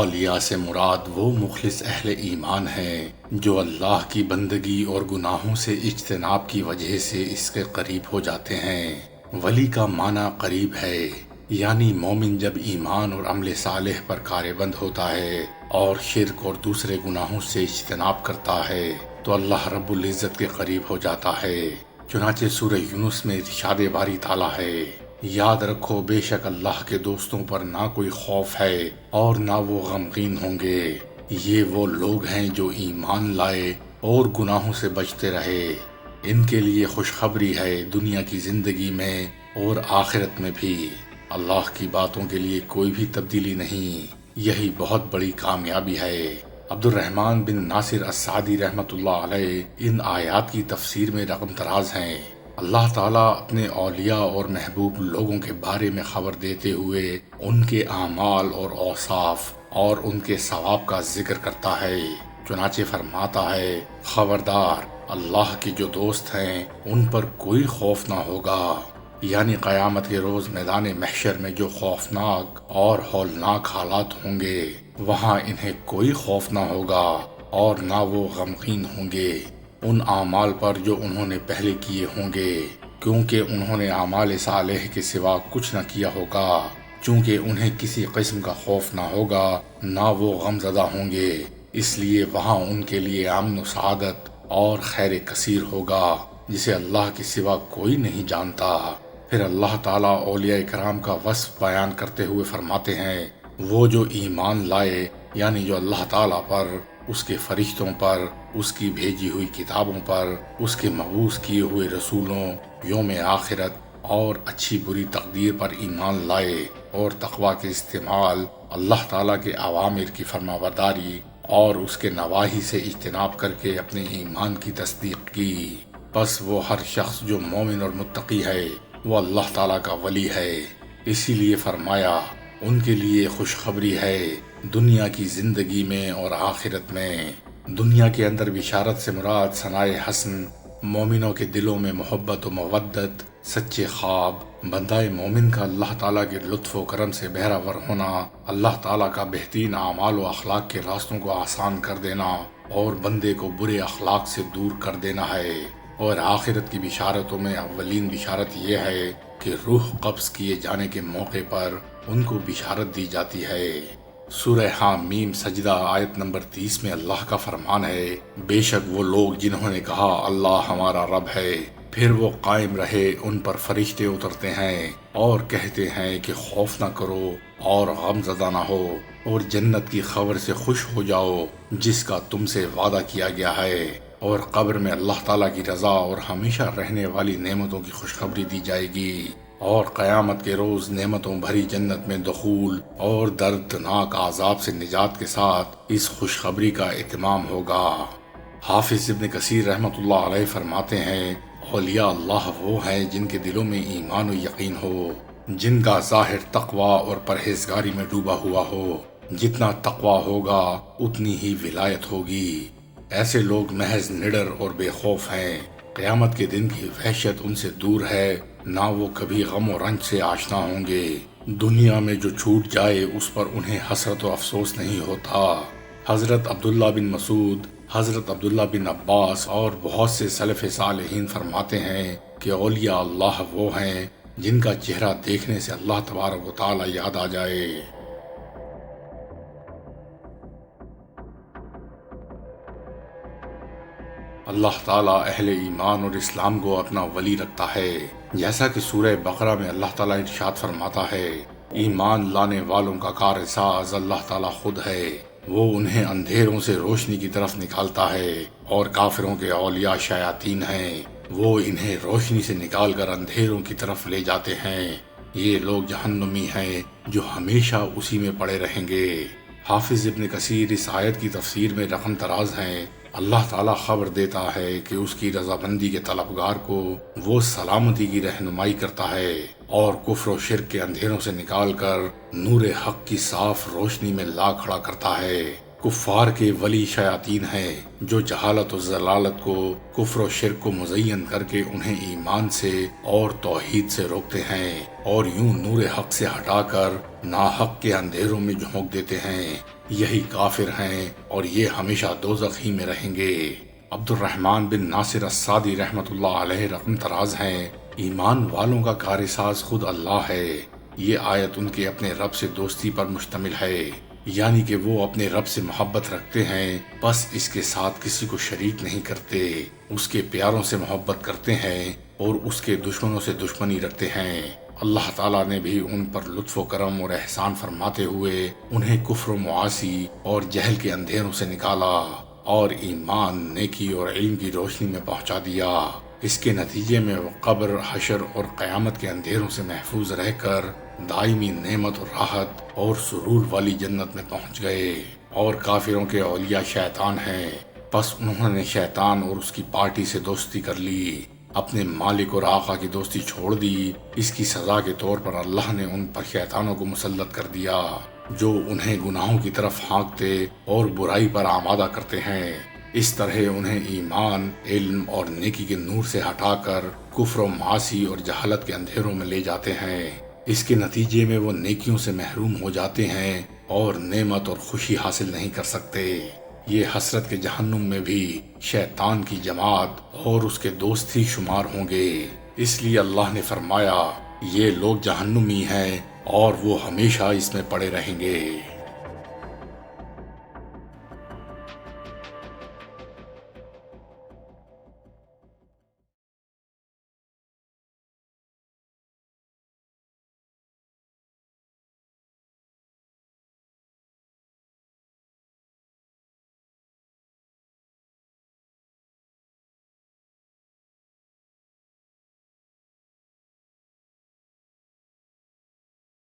اولیاء سے مراد وہ مخلص اہل ایمان ہیں جو اللہ کی بندگی اور گناہوں سے اجتناب کی وجہ سے اس کے قریب ہو جاتے ہیں۔ ولی کا معنی قریب ہے، یعنی مومن جب ایمان اور عمل صالح پر کاربند ہوتا ہے اور شرک اور دوسرے گناہوں سے اجتناب کرتا ہے تو اللہ رب العزت کے قریب ہو جاتا ہے۔ چنانچہ سورہ یونس میں ارشاد باری تعالیٰ ہے، یاد رکھو بے شک اللہ کے دوستوں پر نہ کوئی خوف ہے اور نہ وہ غمگین ہوں گے، یہ وہ لوگ ہیں جو ایمان لائے اور گناہوں سے بچتے رہے، ان کے لیے خوشخبری ہے دنیا کی زندگی میں اور آخرت میں بھی، اللہ کی باتوں کے لیے کوئی بھی تبدیلی نہیں، یہی بہت بڑی کامیابی ہے۔ عبد الرحمن بن ناصر السعدی رحمۃ اللہ علیہ ان آیات کی تفسیر میں رقم دراز ہیں۔ اللہ تعالیٰ اپنے اولیاء اور محبوب لوگوں کے بارے میں خبر دیتے ہوئے ان کے اعمال اور اوصاف اور ان کے ثواب کا ذکر کرتا ہے، چنانچہ فرماتا ہے، خبردار اللہ کے جو دوست ہیں ان پر کوئی خوف نہ ہوگا، یعنی قیامت کے روز میدان محشر میں جو خوفناک اور ہولناک حالات ہوں گے وہاں انہیں کوئی خوف نہ ہوگا اور نہ وہ غمگین ہوں گے ان اعمال پر جو انہوں نے پہلے کیے ہوں گے، کیونکہ انہوں نے اعمال صالح کے سوا کچھ نہ کیا ہوگا، چونکہ انہیں کسی قسم کا خوف نہ ہوگا نہ وہ غم زدہ ہوں گے، اس لیے وہاں ان کے لیے امن و سعادت اور خیر کثیر ہوگا جسے اللہ کے سوا کوئی نہیں جانتا۔ پھر اللہ تعالیٰ اولیاء کرام کا وصف بیان کرتے ہوئے فرماتے ہیں، وہ جو ایمان لائے، یعنی جو اللہ تعالیٰ پر، اس کے فرشتوں پر، اس کی بھیجی ہوئی کتابوں پر، اس کے مبعوث کیے ہوئے رسولوں، یوم آخرت اور اچھی بری تقدیر پر ایمان لائے اور تقوی کے استعمال، اللہ تعالیٰ کے اوامر کی فرمانبرداری اور اس کے نواہی سے اجتناب کر کے اپنے ایمان کی تصدیق کی، بس وہ ہر شخص جو مومن اور متقی ہے وہ اللہ تعالیٰ کا ولی ہے۔ اسی لیے فرمایا ان کے لیے خوشخبری ہے دنیا کی زندگی میں اور آخرت میں۔ دنیا کے اندر بشارت سے مراد ثنائے حسن، مومنوں کے دلوں میں محبت و مودت، سچے خواب، بندہ مومن کا اللہ تعالیٰ کے لطف و کرم سے بہرہ ور ہونا، اللہ تعالیٰ کا بہترین اعمال و اخلاق کے راستوں کو آسان کر دینا اور بندے کو برے اخلاق سے دور کر دینا ہے۔ اور آخرت کی بشارتوں میں اولین بشارت یہ ہے کہ روح قبض کیے جانے کے موقع پر ان کو بشارت دی جاتی ہے۔ سورہ حامیم سجدہ آیت نمبر 30 میں اللہ کا فرمان ہے، بے شک وہ لوگ جنہوں نے کہا اللہ ہمارا رب ہے، پھر وہ قائم رہے ان پر فرشتے اترتے ہیں اور کہتے ہیں کہ خوف نہ کرو اور غم زدہ نہ ہو اور جنت کی خبر سے خوش ہو جاؤ جس کا تم سے وعدہ کیا گیا ہے، اور قبر میں اللہ تعالیٰ کی رضا اور ہمیشہ رہنے والی نعمتوں کی خوشخبری دی جائے گی، اور قیامت کے روز نعمتوں بھری جنت میں دخول اور دردناک عذاب سے نجات کے ساتھ اس خوشخبری کا اتمام ہوگا۔ حافظ ابن کثیر رحمۃ اللہ علیہ فرماتے ہیں، اولیاء اللہ وہ ہیں جن کے دلوں میں ایمان و یقین ہو، جن کا ظاہر تقوی اور پرہیزگاری میں ڈوبا ہوا ہو، جتنا تقوی ہوگا اتنی ہی ولایت ہوگی، ایسے لوگ محض نڈر اور بے خوف ہیں، قیامت کے دن کی وحشت ان سے دور ہے، نہ وہ کبھی غم و رنج سے آشنا ہوں گے، دنیا میں جو چھوٹ جائے اس پر انہیں حسرت و افسوس نہیں ہوتا۔ حضرت عبداللہ بن مسعود، حضرت عبداللہ بن عباس اور بہت سے سلف صالحین فرماتے ہیں کہ اولیاء اللہ وہ ہیں جن کا چہرہ دیکھنے سے اللہ تبارک و تعالی یاد آ جائے۔ اللہ تعالیٰ اہل ایمان اور اسلام کو اپنا ولی رکھتا ہے، جیسا کہ سورہ بقرہ میں اللہ تعالیٰ ارشاد فرماتا ہے، ایمان لانے والوں کا کار ساز اللہ تعالیٰ خود ہے، وہ انہیں اندھیروں سے روشنی کی طرف نکالتا ہے، اور کافروں کے اولیاء شیاطین ہیں، وہ انہیں روشنی سے نکال کر اندھیروں کی طرف لے جاتے ہیں، یہ لوگ جہنمی ہیں جو ہمیشہ اسی میں پڑے رہیں گے۔ حافظ ابن کثیر اس آیت کی تفسیر میں رقم دراز ہیں، اللہ تعالیٰ خبر دیتا ہے کہ اس کی رضامندی کے طلبگار کو وہ سلامتی کی رہنمائی کرتا ہے اور کفر و شرک کے اندھیروں سے نکال کر نور حق کی صاف روشنی میں لا کھڑا کرتا ہے۔ کفار کے ولی شیاطین ہیں جو جہالت و ضلالت کو، کفر و شرک کو مزین کر کے انہیں ایمان سے اور توحید سے روکتے ہیں اور یوں نور حق سے ہٹا کر ناحق کے اندھیروں میں جھونک دیتے ہیں۔ یہی کافر ہیں اور یہ ہمیشہ دوزخ ہی میں رہیں گے۔ عبد الرحمن بن ناصر السعدی رحمۃ اللہ علیہ رقم تراز ہیں، ایمان والوں کا کارساز خود اللہ ہے۔ یہ آیت ان کے اپنے رب سے دوستی پر مشتمل ہے، یعنی کہ وہ اپنے رب سے محبت رکھتے ہیں، بس اس کے ساتھ کسی کو شریک نہیں کرتے، اس کے پیاروں سے محبت کرتے ہیں اور اس کے دشمنوں سے دشمنی رکھتے ہیں۔ اللہ تعالیٰ نے بھی ان پر لطف و کرم اور احسان فرماتے ہوئے انہیں کفر و معاصی اور جہل کے اندھیروں سے نکالا اور ایمان، نیکی اور علم کی روشنی میں پہنچا دیا۔ اس کے نتیجے میں وہ قبر، حشر اور قیامت کے اندھیروں سے محفوظ رہ کر دائمی نعمت اور راحت اور سرور والی جنت میں پہنچ گئے۔ اور کافروں کے اولیاء شیطان ہیں، پس انہوں نے شیطان اور اس کی پارٹی سے دوستی کر لی، اپنے مالک اور آقا کی دوستی چھوڑ دی۔ اس کی سزا کے طور پر اللہ نے ان پر شیطانوں کو مسلط کر دیا جو انہیں گناہوں کی طرف ہانکتے اور برائی پر آمادہ کرتے ہیں۔ اس طرح انہیں ایمان، علم اور نیکی کے نور سے ہٹا کر کفر و معاصی اور جہالت کے اندھیروں میں لے جاتے ہیں۔ اس کے نتیجے میں وہ نیکیوں سے محروم ہو جاتے ہیں اور نعمت اور خوشی حاصل نہیں کر سکتے۔ یہ حسرت کے جہنم میں بھی شیطان کی جماعت اور اس کے دوست ہی شمار ہوں گے۔ اس لیے اللہ نے فرمایا، یہ لوگ جہنمی ہیں اور وہ ہمیشہ اس میں پڑے رہیں گے۔